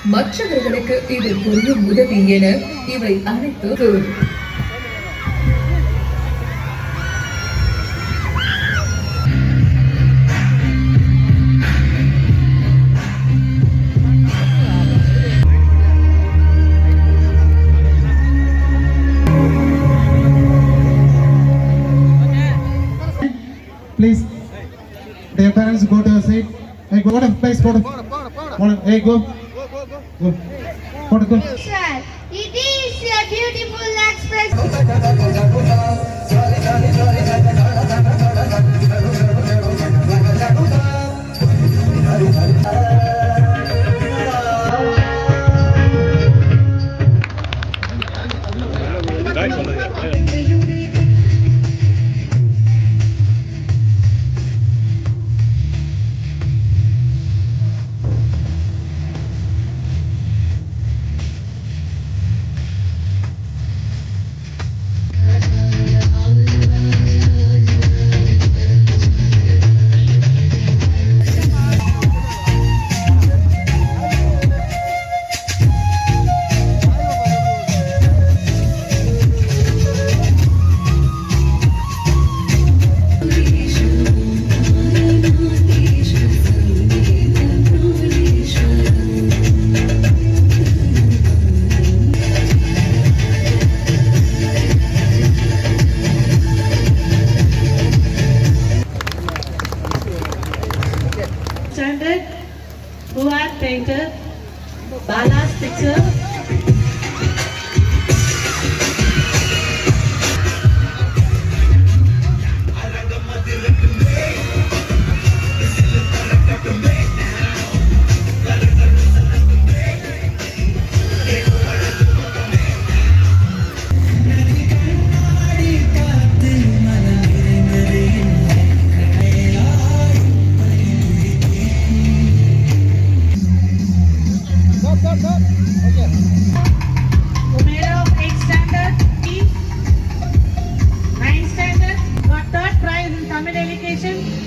மற்றவர்களுக்கு இது புரியும் உதவி என இவை அனைத்தும். Please, their parents go to your seat. Hey, go to place. Go to. Hey, go. Go. Go. Sir, it is a beautiful expression. Standard, who had painted Bala's picture.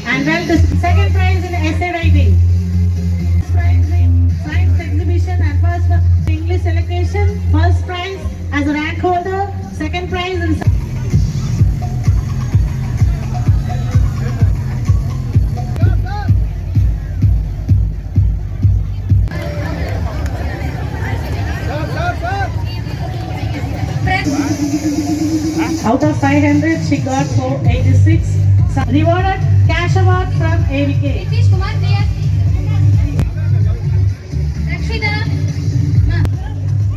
And well, the second prize in essay writing, first prize in science exhibition, and first English allocation, first prize as a rank holder, second prize in out of 500 she got 486. Rewarded cash award from AVK. Nitish Kumar Priya. Rakshita.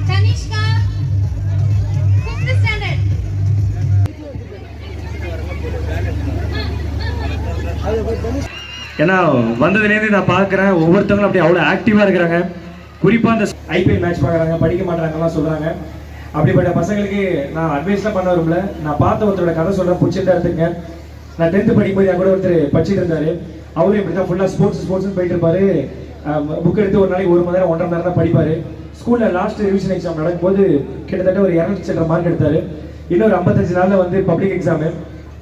Tanishka. Fifth standard. ஏன்னா வந்ததுலேருந்து நான் பார்க்குறேன் ஒவ்வொருத்தவங்களும் அப்படியே அவ்வளோ ஆக்டிவாக இருக்கிறாங்க. குறிப்பாக அந்த ஐபிஎல் மேட்ச் பார்க்குறாங்க, படிக்க மாட்டாங்கலாம் சொல்கிறாங்க. அப்படிப்பட்ட பசங்களுக்கு நான் அட்வைஸ்லாம் பண்ண வரும்ல. நான் பார்த்த ஒருத்தரோட கதை சொல்கிறேன், பிடிச்சிருந்தா எடுத்துங்க. நான் 10th படிக்கும்போது என் கூட ஒருத்தர் படிச்சுட்டு இருந்தார். அவரும் இப்படி தான் ஃபுல்லாக ஸ்போர்ட்ஸ்னு போயிட்டு இருப்பார். புக் எடுத்து ஒரு நாளைக்கு 1 மணி நேரம் 1.5 மணி நேரம் தான் படிப்பார். ஸ்கூலில் லாஸ்ட் ரிவிஷன் எக்ஸாம் நடக்கும்போது கிட்டத்தட்ட ஒரு 200 மார்க் எடுத்தார். இன்னொரு 55 நாளில் வந்து public exam,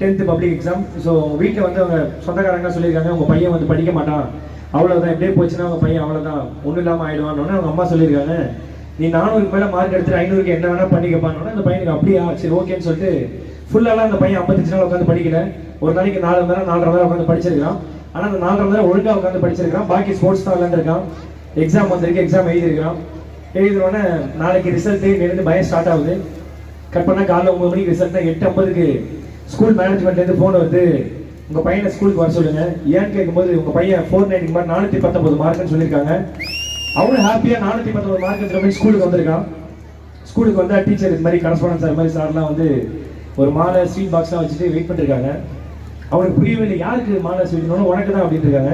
10th public exam. So வீட்டில் வந்து அவங்க சொந்தக்காரங்க சொல்லியிருக்காங்க, உங்கள் பையன் வந்து படிக்க மாட்டான், அவ்வளோதான், எப்படியே போச்சுன்னா உங்கள் பையன் அவ்வளோதான், ஒன்றும் இல்லாமல் ஆயிடுவான்னு அவங்க அம்மா சொல்லியிருக்காங்க. நீ 400 மேலே மார்க் எடுத்துட்டு 500க்கு என்ன வேணால் பண்ணிக்கப்பான்னு அந்த பையனுக்கு அப்படியா சரி ஓகேன்னு சொல்லிட்டு ஃபுல்லாலாம் அந்த பையன் 55 நாள் உட்காந்து படிக்கல. ஒரு நாளைக்கு 4 மணி நேரம் 4.5 மணி நேரம் உட்காந்து படிச்சிருக்கான். ஆனால் அந்த 4.5 மணி நேரம் ஒழுங்காக உட்காந்து படிச்சிருக்கான். பாக்கி ஸ்போர்ட்ஸ் தான் விளையாண்டுருக்கான். எக்ஸாம் வந்திருக்கு, எக்ஸாம் எழுதியிருக்கான். எழுதினோடனே நாளைக்கு ரிசல்ட்டு இருந்து பயம் ஸ்டார்ட் ஆகுது. கட் பண்ணால் காலைல 9 மணிக்கு ரிசல்ட் தான். 8:50க்கு ஸ்கூல் மேனேஜ்மெண்ட்லேருந்து ஃபோன் வந்து உங்கள் பையனை ஸ்கூலுக்கு வர சொல்லுங்கள். ஏன்னு கேட்கும்போது உங்கள் பையன் 490 மார்க் 419 மார்க்குன்னு சொல்லியிருக்காங்க. அவனும் ஹாப்பியாக 419 மார்க் மாதிரி ஸ்கூலுக்கு வந்திருக்கான். ஸ்கூலுக்கு வந்தால் டீச்சர் இது மாதிரி கரஸ்பாண்டன்ஸ் அது மாதிரி சார்லாம் வந்து ஒரு மாலை ஸ்வீட் பாக்ஸ்லாம் வச்சுட்டு வெயிட் பண்ணிருக்காங்க. அவனுக்கு புரியவில்லை, யாருக்கு மாலை ஸ்வீட்னு, உனக்கு தான் அப்படின்னு இருக்காங்க.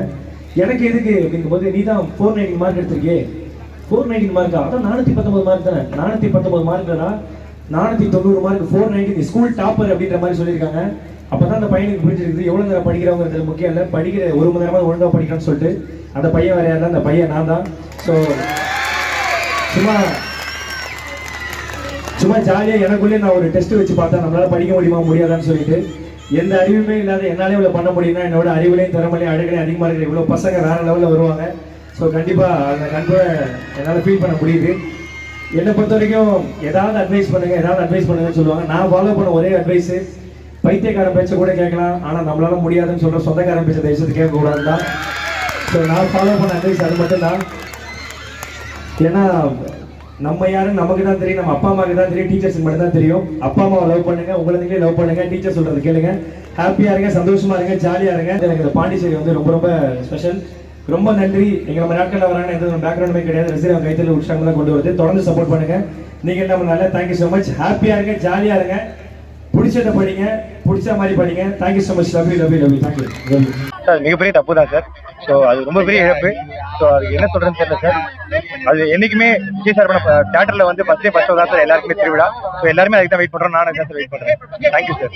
எனக்கு எதுக்கு அப்படிங்கும்போது, நீ தான் 490 மார்க் எடுத்திருக்கே. 490 மார்க்கா? அதான் 419 மார்க் தானே. 419 மார்க்னா 490 மார்க் 490, நீ ஸ்கூல் டாப்பர் அப்படின்ற மாதிரி சொல்லியிருக்காங்க. அப்பதான் அந்த பையனுக்கு புரிஞ்சிருக்குது எவ்வளவு நேரம் படிக்கிறவங்கிறது முக்கியம் இல்லை, படிக்கிற 1 மணி நேரமாக ஒழுங்காக படிக்கணும்னு சொல்லிட்டு. அந்த பையன் வேற யாரும், அந்த பையன் நான் தான். ஸோ சும்மா ஜாலியாக எனக்குள்ளே நான் ஒரு டெஸ்ட் வச்சு பார்த்தேன், நம்மளால படிக்க முடியுமா முடியாதான்னு சொல்லிட்டு. எந்த அறிவுமே இல்லாத என்னாலே இவ்வளோ பண்ண முடியும்னா, என்னோட அறிவுலையும் திறமையிலையும் அழகையும் அதிகமாக இருக்கிற இவ்வளோ பசங்க வேற லெவலில் வருவாங்க. ஸோ ஸோ கண்டிப்பாக அந்த நண்பை என்னால் ஃபீல் பண்ண முடியுது. என்னை பொறுத்த வரைக்கும் ஏதாவது அட்வைஸ் பண்ணுங்கன்னு சொல்லுவாங்க. நான் ஃபாலோ பண்ண ஒரே அட்வைஸு, பைத்தியக்காரன் பேச்சை கூட கேட்கலாம், ஆனால் நம்மளால முடியாதுன்னு சொல்கிற சொந்தக்காரன் பேச்சை தயவுசெய்து கேட்கக்கூடாது தான். ஸோ நான் ஃபாலோ பண்ண அட்வைஸ் அது மட்டும்தான். ஏன்னா நம்ம யாரும் நமக்கு தான் தெரியும், நம்ம அப்பா அம்மாவுக்கு தான் தெரியும், டீச்சர்ஸுக்கு மட்டும் தான் தெரியும். அப்பா அம்மாவை லவ் பண்ணுங்க, உங்களுக்கே லவ் பண்ணுங்க, டீச்சர் சொல்றது கேளுங்க, ஹாப்பியாக இருங்க, சந்தோஷமா இருங்க, ஜாலியாக இருங்க. எனக்கு இந்த பாண்டிச்சேரி வந்து ரொம்ப ரொம்ப ஸ்பெஷல். ரொம்ப நன்றி. நீங்கள் நம்ம நாட்களில் வராங்க, எந்த பேக்ரவுண்டுமே கிடையாது, ரசிகர் அவங்க கைத்தில் உற்சாகம் தான் கொண்டு வருது. தொடர்ந்து சப்போர்ட் பண்ணுங்க. நீங்கள் என்ன பண்ணால தேங்க்யூ ஸோ மச். ஹாப்பியாக இருங்க, ஜாலியாக இருங்க, பிடிச்சதை படிங்க, பிடிச்ச மாதிரி படிங்க. Thank you so much. Love you thank you. Sir மிகப்பெரிய தப்பு தான் சார். ஸோ அது ரொம்ப பெரிய இழப்பு. ஸோ அது என்ன சொல்றதுன்னு தெரியல சார். அது என்னைக்குமே விஜய் சார் பண்ண தியேட்டர்ல வந்து ஃபர்ஸ்ட் தான் சார் எல்லாருக்குமே திருவிழா. ஸோ எல்லாருமே அதுக்கு தான் வெயிட் பண்றோம். நானும் சார் வெயிட் பண்றேன். Thank you sir.